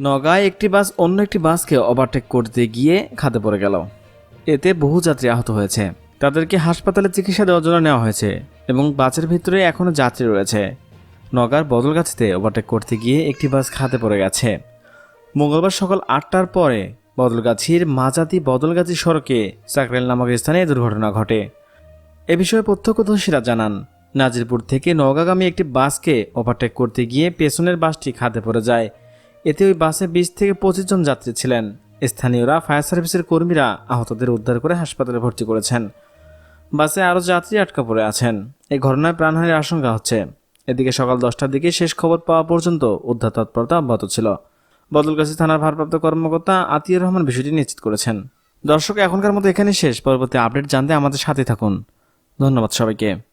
নওগাঁয় একটি বাস অন্য একটি বাসকে ওভারটেক করতে গিয়ে খাদে পড়ে গেল। এতে বহু যাত্রী আহত হয়েছে। তাদেরকে হাসপাতালে চিকিৎসা দেওয়ার জন্য নেওয়া হয়েছে এবং বাসের ভিতরে এখনও যাত্রী রয়েছে। নওগাঁর বদলগাছিতে ওভারটেক করতে গিয়ে একটি বাস খাদে পড়ে গেছে। মঙ্গলবার সকাল 8টার পরে বদলগাছির মাজাতি বদলগাছি সড়কে চাকরেল নামক স্থানে দুর্ঘটনা ঘটে। এ বিষয়ে প্রত্যক্ষদর্শীরা জানান, নাজিরপুর থেকে নওগাঁগামী একটি বাসকে ওভারটেক করতে গিয়ে পেছনের বাসটি খাদে পড়ে যায়। এতে ওই বাসে 20 থেকে 25 জন যাত্রী ছিলেন। স্থানীয়রা ফায়ার সার্ভিসের কর্মীরা আহতদের উদ্ধার করে হাসপাতালে ভর্তি করেছেন। বাসে আরও যাত্রী আটকা পড়ে আছেন। এই ঘটনায় প্রাণহানির আশঙ্কা হচ্ছে। এদিকে সকাল 10টার দিকে শেষ খবর পাওয়া পর্যন্ত উদ্ধার তৎপরতা অব্যাহত ছিল। বদলগাছি থানার ভারপ্রাপ্ত কর্মকর্তা আতিয়ার রহমান বিষয়টি নিশ্চিত করেছেন। দর্শক, এখনকার মতো এখানে শেষ। পরবর্তী আপডেট জানতে আমাদের সাথে থাকুন। ধন্যবাদ সবাইকে।